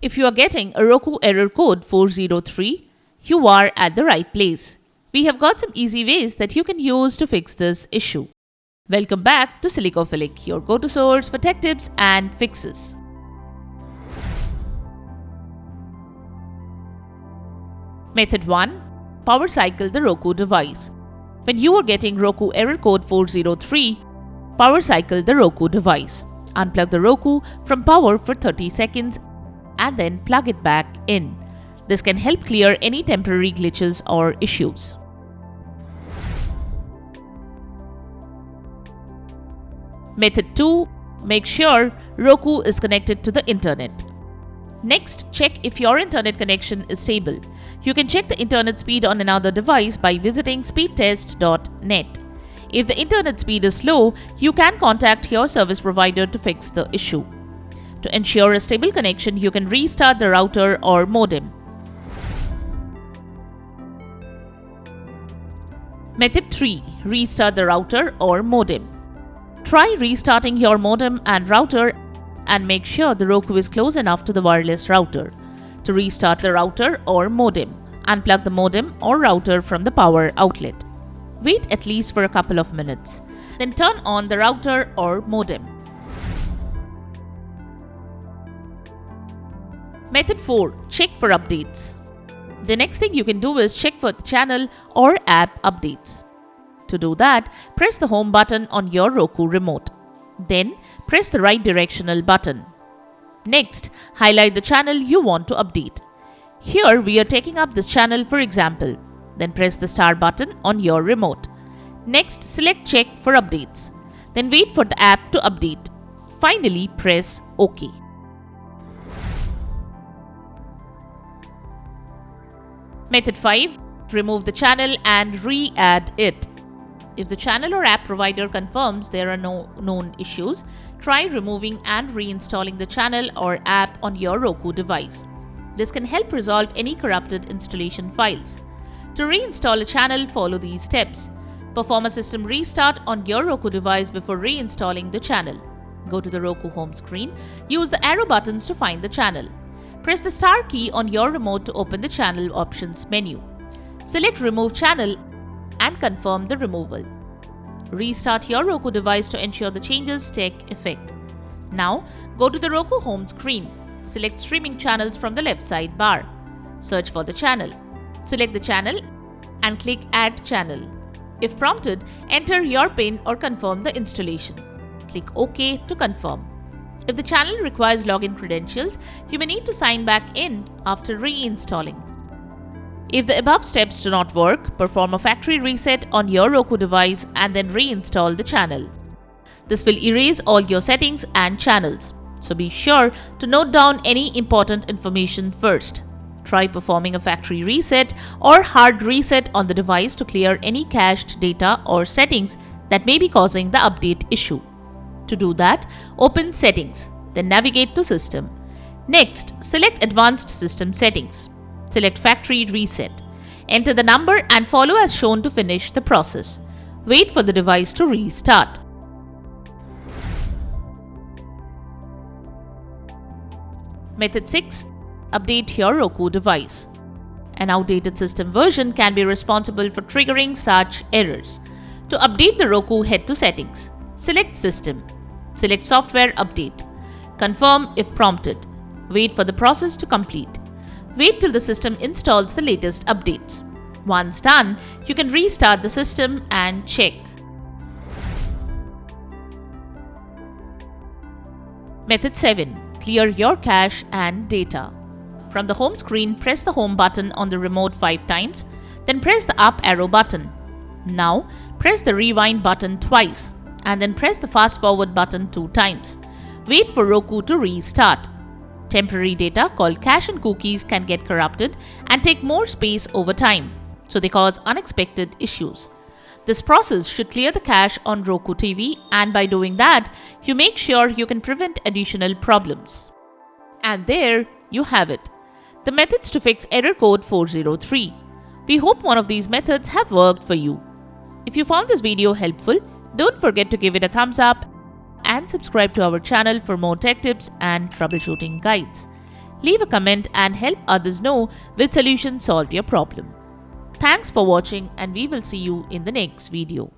If you are getting a Roku error code 403, you are at the right place. We have got some easy ways that you can use to fix this issue. Welcome back to Silicophilic, your go-to source for tech tips and fixes. Method 1. Power cycle the Roku device. When you are getting Roku error code 403, power cycle the Roku device. Unplug the Roku from power for 30 seconds and then plug it back in. This can help clear any temporary glitches or issues. Method 2. Make sure Roku is connected to the internet. Next, check if your internet connection is stable. You can check the internet speed on another device by visiting speedtest.net. If the internet speed is slow, you can contact your service provider to fix the issue. To ensure a stable connection, you can restart the router or modem. Method 3. Restart the router or modem. Try restarting your modem and router and make sure the Roku is close enough to the wireless router. To restart the router or modem, unplug the modem or router from the power outlet. Wait at least for a couple of minutes. Then turn on the router or modem. Method 4. Check for updates. The next thing you can do is check for the channel or app updates. To do that, press the home button on your Roku remote. Then, press the right directional button. Next, highlight the channel you want to update. Here, we are taking up this channel for example. Then press the star button on your remote. Next, select Check for updates. Then wait for the app to update. Finally, press OK. Method 5. Remove the channel and re-add it. If the channel or app provider confirms there are no known issues, try removing and reinstalling the channel or app on your Roku device. This can help resolve any corrupted installation files. To reinstall a channel, follow these steps. Perform a system restart on your Roku device before reinstalling the channel. Go to the Roku home screen. Use the arrow buttons to find the channel. Press the star key on your remote to open the channel options menu. Select Remove Channel and confirm the removal. Restart your Roku device to ensure the changes take effect. Now, go to the Roku home screen. Select Streaming Channels from the left sidebar. Search for the channel. Select the channel and click Add Channel. If prompted, enter your PIN or confirm the installation. Click OK to confirm. If the channel requires login credentials, you may need to sign back in after reinstalling. If the above steps do not work, perform a factory reset on your Roku device and then reinstall the channel. This will erase all your settings and channels, so be sure to note down any important information first. Try performing a factory reset or hard reset on the device to clear any cached data or settings that may be causing the update issue. To do that, open Settings, then navigate to System. Next, select Advanced System Settings. Select Factory Reset. Enter the number and follow as shown to finish the process. Wait for the device to restart. Method 6. Update your Roku device. An outdated system version can be responsible for triggering such errors. To update the Roku, head to Settings. Select System. Select Software Update. Confirm if prompted. Wait for the process to complete. Wait till the system installs the latest updates. Once done, you can restart the system and check. Method 7. Clear your cache and data. From the home screen, press the home button on the remote 5 times, then press the up arrow button. Now, press the rewind button twice, and then press the fast forward button 2 times. Wait for Roku to restart. Temporary data called cache and cookies can get corrupted and take more space over time, so they cause unexpected issues. This process should clear the cache on Roku TV, and by doing that, you make sure you can prevent additional problems. And there you have it, the methods to fix error code 403. We hope one of these methods have worked for you. If you found this video helpful, don't forget to give it a thumbs up and subscribe to our channel for more tech tips and troubleshooting guides. Leave a comment and help others know which solution solved your problem. Thanks for watching, and we will see you in the next video.